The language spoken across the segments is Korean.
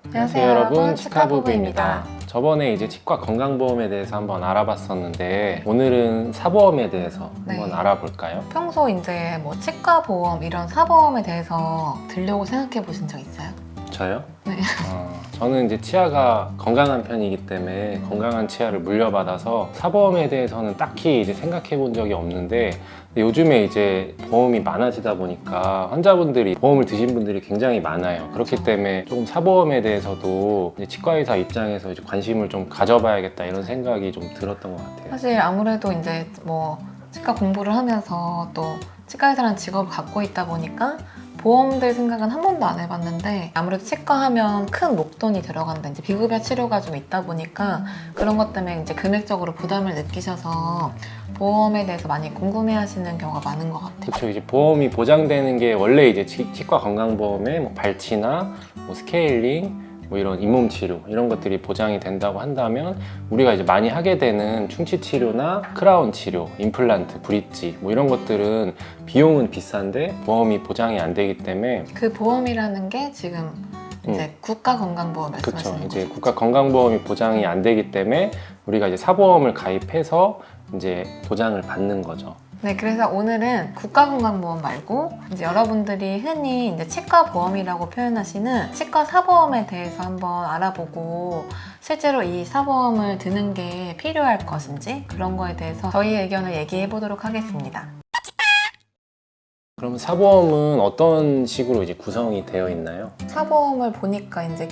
안녕하세요 여러분, 치과부부입니다. 저번에 이제 치과 건강보험에 대해서 한번 알아봤었는데 오늘은 사보험에 대해서 한번 알아볼까요? 평소 이제 뭐 치과 보험 이런 사보험에 대해서 들려고 생각해 보신 적 있어요? 저요? 네. 저는 이제 치아가 건강한 편이기 때문에 건강한 치아를 물려받아서 사보험에 대해서는 딱히 이제 생각해 본 적이 없는데 요즘에 이제 보험이 많아지다 보니까 환자분들이 보험을 드신 분들이 굉장히 많아요. 그렇기 때문에 조금 사보험에 대해서도 이제 치과의사 입장에서 이제 관심을 좀 가져봐야겠다 이런 생각이 좀 들었던 것 같아요. 사실 아무래도 이제 뭐 치과 공부를 하면서 또 치과의사라는 직업을 갖고 있다 보니까 보험들 생각은 한 번도 안 해봤는데 아무래도 치과 하면 큰 목돈이 들어간다. 이제 비급여 치료가 좀 있다 보니까 그런 것 때문에 이제 금액적으로 부담을 느끼셔서 보험에 대해서 많이 궁금해하시는 경우가 많은 것 같아요. 그렇죠. 이제 보험이 보장되는 게 원래 이제 치과 건강보험에 뭐 발치나 뭐 스케일링 뭐 이런 잇몸 치료 이런 것들이 보장이 된다고 한다면 우리가 이제 많이 하게 되는 충치 치료나 크라운 치료, 임플란트, 브릿지 뭐 이런 것들은 비용은 비싼데 보험이 보장이 안 되기 때문에 그 보험이라는 게 지금 이제 국가건강보험 말씀하시는 그렇죠. 거죠? 이제 국가건강보험이 보장이 안 되기 때문에 우리가 이제 사보험을 가입해서 이제 보장을 받는 거죠. 네, 그래서 오늘은 국가건강보험 말고 이제 여러분들이 흔히 이제 치과보험이라고 표현하시는 치과 사보험에 대해서 한번 알아보고 실제로 이 사보험을 드는 게 필요할 것인지 그런 거에 대해서 저희 의견을 얘기해 보도록 하겠습니다. 그럼 사보험은 어떤 식으로 이제 구성이 되어 있나요? 사보험을 보니까 이제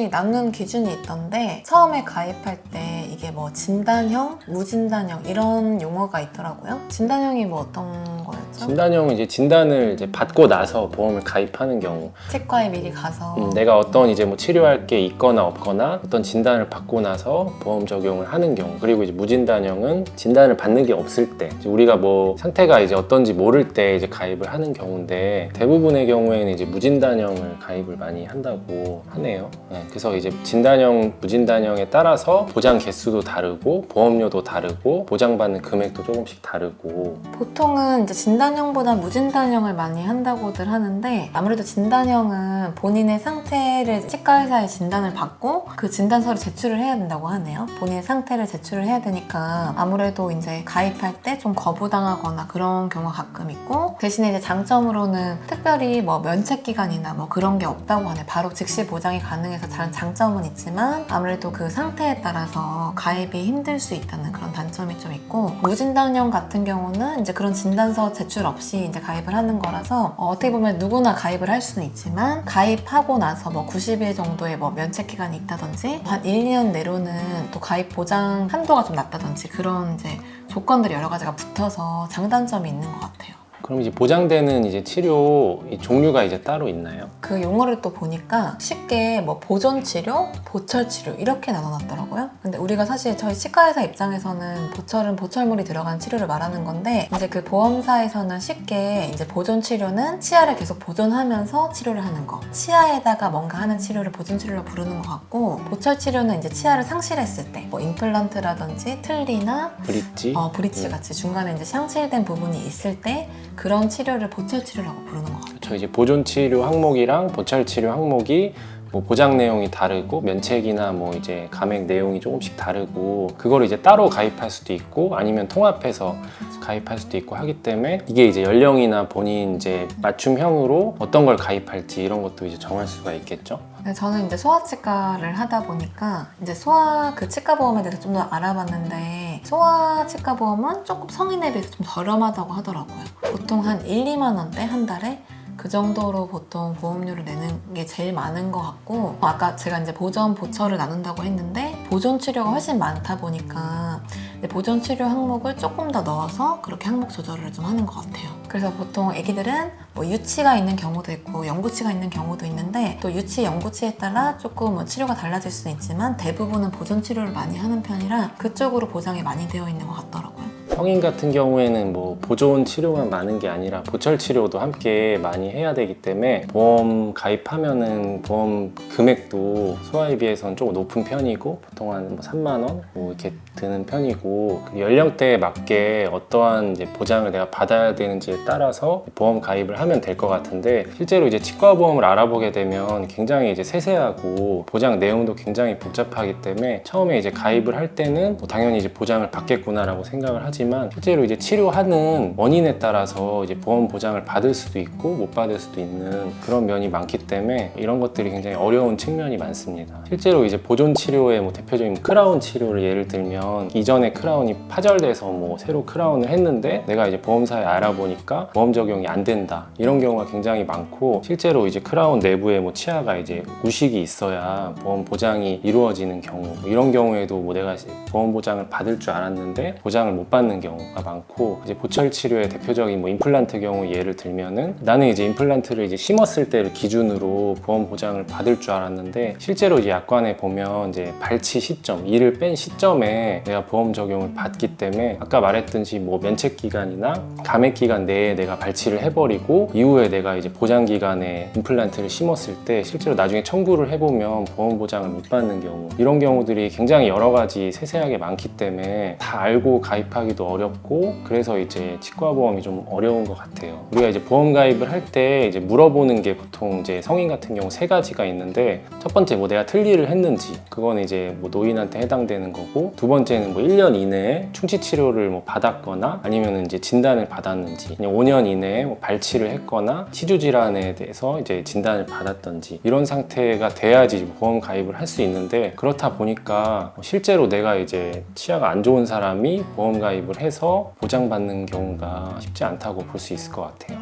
나눈 기준이 있던데 처음에 가입할 때 이게 뭐 진단형, 무진단형 이런 용어가 있더라고요. 진단형이 뭐 어떤 거였죠? 진단형은 이제 진단을 이제 받고 나서 보험을 가입하는 경우 치과에 미리 가서 내가 어떤 이제 뭐 치료할 게 있거나 없거나 어떤 진단을 받고 나서 보험 적용을 하는 경우 그리고 이제 무진단형은 진단을 받는 게 없을 때 이제 우리가 뭐 상태가 이제 어떤지 모를 때 이제 가입을 하는 경우인데 대부분의 경우에는 이제 무진단형을 가입을 많이 한다고 하네요. 네, 그래서 이제 진단형, 무진단형에 따라서 보장 개수도 다르고 보험료도 다르고 보장받는 금액도 조금씩 다르고 보통은 이제 진단형보다 무진단형을 많이 한다고들 하는데 아무래도 진단형은 본인의 상태를 치과의사의 진단을 받고 그 진단서를 제출을 해야 된다고 하네요. 본인의 상태를 제출을 해야 되니까 아무래도 이제 가입할 때 좀 거부당하거나 그런 경우가 가끔 있고 대신에 이제 장점으로는 특별히 뭐 면책기간이나 뭐 그런 게 없다고 하네. 바로 즉시 보장이 가능해서 다른 장점은 있지만 아무래도 그 상태에 따라서 가입이 힘들 수 있다는 그런 단점이 좀 있고 무진단형 같은 경우는 이제 그런 진단서 제출 없이 이제 가입을 하는 거라서 어떻게 보면 누구나 가입을 할 수는 있지만 가입하고 나서 뭐 90일 정도의 뭐 면책기간이 있다든지 한 1, 2년 내로는 또 가입 보장 한도가 좀 낮다든지 그런 이제 조건들이 여러 가지가 붙어서 장단점이 있는 것 같아요. 그럼 이제 보장되는 이제 치료 종류가 이제 따로 있나요? 그 용어를 또 보니까 쉽게 뭐 보존치료, 보철치료 이렇게 나눠놨더라고요. 근데 우리가 사실 저희 치과의사 입장에서는 보철은 보철물이 들어간 치료를 말하는 건데 이제 그 보험사에서는 쉽게 이제 보존치료는 치아를 계속 보존하면서 치료를 하는 거, 치아에다가 뭔가 하는 치료를 보존치료로 부르는 것 같고 보철치료는 이제 치아를 상실했을 때 뭐 임플란트라든지 틀니나 브릿지? 브릿지 같이 중간에 이제 상실된 부분이 있을 때 그런 치료를 보철치료라고 부르는 것 같아요. 저 이제 보존치료 항목이랑 보철치료 항목이 뭐 보장 내용이 다르고 면책이나 뭐 이제 감액 내용이 조금씩 다르고 그거를 이제 따로 가입할 수도 있고 아니면 통합해서 가입할 수도 있고 하기 때문에 이게 이제 연령이나 본인 이제 맞춤형으로 어떤 걸 가입할지 이런 것도 이제 정할 수가 있겠죠. 저는 이제 소아치과를 하다 보니까 이제 소아 그 치과보험에 대해서 좀 더 알아봤는데 소아치과보험은 조금 성인에 비해서 좀 저렴하다고 하더라고요. 보통 한 1, 2만 원대 한 달에 그 정도로 보통 보험료를 내는 게 제일 많은 것 같고 아까 제가 이제 보전, 보철을 나눈다고 했는데 보존 치료가 훨씬 많다 보니까 보존 치료 항목을 조금 더 넣어서 그렇게 항목 조절을 좀 하는 것 같아요. 그래서 보통 애기들은 뭐 유치가 있는 경우도 있고 영구치가 있는 경우도 있는데 또 유치, 영구치에 따라 조금 뭐 치료가 달라질 수는 있지만 대부분은 보존 치료를 많이 하는 편이라 그쪽으로 보장이 많이 되어 있는 것 같더라고요. 성인 같은 경우에는 뭐 보존 치료만 많은 게 아니라 보철 치료도 함께 많이 해야 되기 때문에 보험 가입하면은 보험 금액도 소아에 비해서는 조금 높은 편이고 보통 한 3만 원 뭐 이렇게 드는 편이고 그 연령대에 맞게 어떠한 이제 보장을 내가 받아야 되는지에 따라서 보험 가입을 하면 될 것 같은데 실제로 이제 치과 보험을 알아보게 되면 굉장히 이제 세세하고 보장 내용도 굉장히 복잡하기 때문에 처음에 이제 가입을 할 때는 뭐 당연히 이제 보장을 받겠구나라고 생각을 하지만 실제로 이제 치료하는 원인에 따라서 이제 보험 보장을 받을 수도 있고 못 받을 수도 있는 그런 면이 많기 때문에 이런 것들이 굉장히 어려운 측면이 많습니다. 실제로 이제 보존 치료의 뭐 대표적인 크라운 치료를 예를 들면 이전에 크라운이 파절돼서 뭐 새로 크라운을 했는데 내가 이제 보험사에 알아보니까 보험 적용이 안 된다 이런 경우가 굉장히 많고 실제로 이제 크라운 내부에 뭐 치아가 이제 우식이 있어야 보험 보장이 이루어지는 경우 이런 경우에도 뭐 내가 보험 보장을 받을 줄 알았는데 보장을 못 받는 경우가 많고 이제 보철 치료의 대표적인 뭐 임플란트 경우 예를 들면은 나는 이제 임플란트를 이제 심었을 때를 기준으로 보험 보장을 받을 줄 알았는데 실제로 이제 약관에 보면 이제 발치 시점 이를 뺀 시점에 내가 보험 적용을 받기 때문에 아까 말했듯이 뭐 면책 기간이나 감액 기간 내에 내가 발치를 해버리고 이후에 내가 이제 보장 기간에 임플란트를 심었을 때 실제로 나중에 청구를 해보면 보험 보장을 못 받는 경우 이런 경우들이 굉장히 여러 가지 세세하게 많기 때문에 다 알고 가입하기도 어렵고 그래서 이제 치과 보험이 좀 어려운 것 같아요. 우리가 이제 보험 가입을 할 때 이제 물어보는 게 보통 이제 성인 같은 경우 3가지가 있는데 첫 번째 뭐 내가 틀니를 했는지 그거는 이제 뭐 노인한테 해당되는 거고 두 번째는 뭐 1년 이내에 충치 치료를 뭐 받았거나 아니면 이제 진단을 받았는지 5년 이내에 뭐 발치를 했거나 치주 질환에 대해서 이제 진단을 받았던지 이런 상태가 돼야지 보험 가입을 할 수 있는데 그렇다 보니까 실제로 내가 이제 치아가 안 좋은 사람이 보험 가입을 해서 보장받는 경우가 쉽지 않다고 볼 수 있을 것 같아요.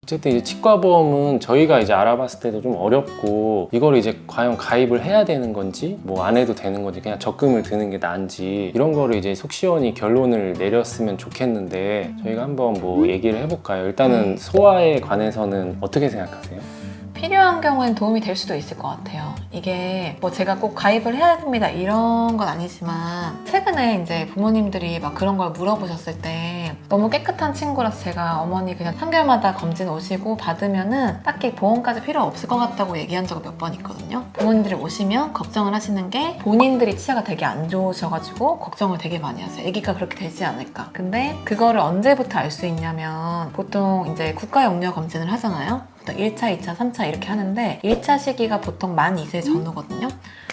어쨌든 이제 치과 보험은 저희가 이제 알아봤을 때도 좀 어렵고 이걸 이제 과연 가입을 해야 되는 건지 뭐 안 해도 되는 건지 그냥 적금을 드는 게 나은지 이런 거를 이제 속 시원히 결론을 내렸으면 좋겠는데 저희가 한번 뭐 얘기를 해볼까요? 일단은 소아에 관해서는 어떻게 생각하세요? 필요한 경우엔 도움이 될 수도 있을 것 같아요. 이게 뭐 제가 꼭 가입을 해야 됩니다 이런 건 아니지만 최근에 이제 부모님들이 막 그런 걸 물어보셨을 때 너무 깨끗한 친구라서 제가 어머니 그냥 3개월마다 검진 오시고 받으면은 딱히 보험까지 필요 없을 것 같다고 얘기한 적이 몇 번 있거든요. 부모님들이 오시면 걱정을 하시는 게 본인들이 치아가 되게 안 좋으셔가지고 걱정을 되게 많이 하세요. 아기가 그렇게 되지 않을까. 근데 그거를 언제부터 알 수 있냐면 보통 이제 국가용려 검진을 하잖아요. 1차, 2차, 3차 이렇게 하는데 1차 시기가 보통 만 2세 전후거든요.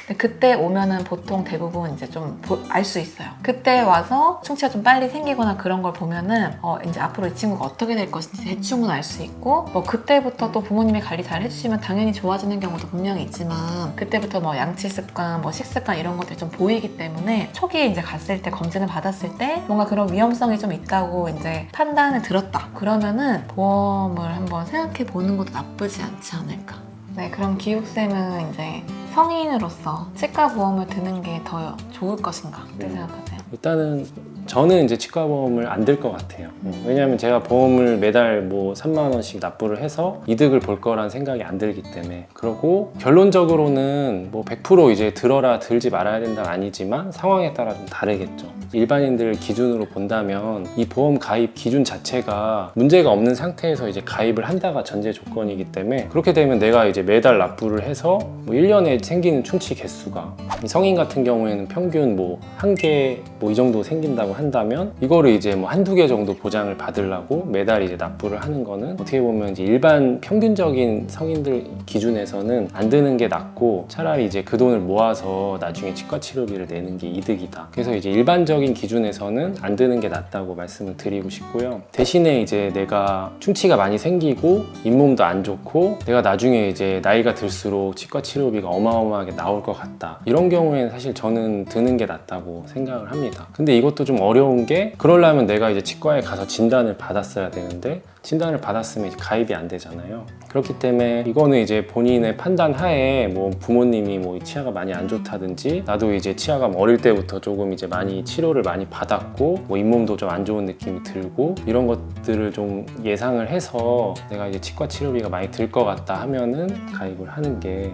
근데 그때 오면은 보통 대부분 이제 좀 알 수 있어요. 그때 와서 충치가 좀 빨리 생기거나 그런 걸 보면은 이제 앞으로 이 친구가 어떻게 될 것인지 대충은 알 수 있고 뭐 그때부터 또 부모님이 관리 잘 해주시면 당연히 좋아지는 경우도 분명히 있지만 그때부터 뭐 양치 습관, 뭐 식습관 이런 것들이 좀 보이기 때문에 초기에 이제 갔을 때 검진을 받았을 때 뭔가 그런 위험성이 좀 있다고 이제 판단을 들었다. 그러면은 보험을 한번 생각해 보는 것도 나쁘지 않지 않을까. 네, 그럼 기욱쌤은 이제 성인으로서 치과 보험을 드는 게 더 좋을 것인가? 어떻게 생각하세요? 일단은 저는 이제 치과 보험을 안 들 것 같아요. 왜냐하면 제가 보험을 매달 뭐 3만 원씩 납부를 해서 이득을 볼 거란 생각이 안 들기 때문에 그러고 결론적으로는 뭐 100% 이제 들어라 들지 말아야 된다는 아니지만 상황에 따라 좀 다르겠죠. 일반인들 기준으로 본다면 이 보험 가입 기준 자체가 문제가 없는 상태에서 이제 가입을 한다가 전제 조건이기 때문에 그렇게 되면 내가 이제 매달 납부를 해서 뭐 1년에 생기는 충치 개수가 성인 같은 경우에는 평균 뭐 1개 뭐 이 정도 생긴다고 한다면 이거를 이제 뭐 1~2개 정도 보장을 받으려고 매달 이제 납부를 하는 거는 어떻게 보면 이제 일반 평균적인 성인들 기준에서는 안 드는 게 낫고 차라리 이제 그 돈을 모아서 나중에 치과 치료비를 내는 게 이득이다. 그래서 이제 일반적인 기준에서는 안 드는 게 낫다고 말씀을 드리고 싶고요. 대신에 이제 내가 충치가 많이 생기고 잇몸도 안 좋고 내가 나중에 이제 나이가 들수록 치과 치료비가 어마어마하게 나올 것 같다. 이런 경우에는 사실 저는 드는 게 낫다고 생각을 합니다. 근데 이것도 좀 어려운 게 그러려면 내가 이제 치과에 가서 진단을 받았어야 되는데 진단을 받았으면 이제 가입이 안 되잖아요. 그렇기 때문에 이거는 이제 본인의 판단 하에 뭐 부모님이 뭐 치아가 많이 안 좋다든지 나도 이제 치아가 어릴 때부터 조금 이제 많이 치료를 많이 받았고 뭐 잇몸도 좀 안 좋은 느낌이 들고 이런 것들을 좀 예상을 해서 내가 이제 치과 치료비가 많이 들 것 같다 하면은 가입을 하는 게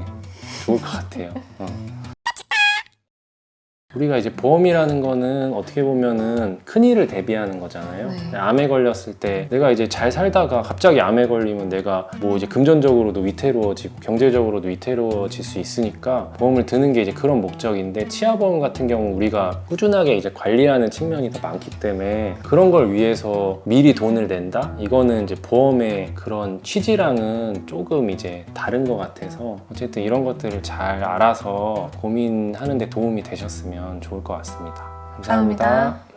좋을 것 같아요. 우리가 이제 보험이라는 거는 어떻게 보면은 큰일을 대비하는 거잖아요. 네. 암에 걸렸을 때 내가 이제 잘 살다가 갑자기 암에 걸리면 내가 뭐 이제 금전적으로도 위태로워지고 경제적으로도 위태로워질 수 있으니까 보험을 드는 게 이제 그런 목적인데, 치아보험 같은 경우 우리가 꾸준하게 이제 관리하는 측면이 더 많기 때문에 그런 걸 위해서 미리 돈을 낸다? 이거는 이제 보험의 그런 취지랑은 조금 이제 다른 것 같아서, 어쨌든 이런 것들을 잘 알아서 고민하는 데 도움이 되셨으면 좋을 것 같습니다. 감사합니다. 감사합니다.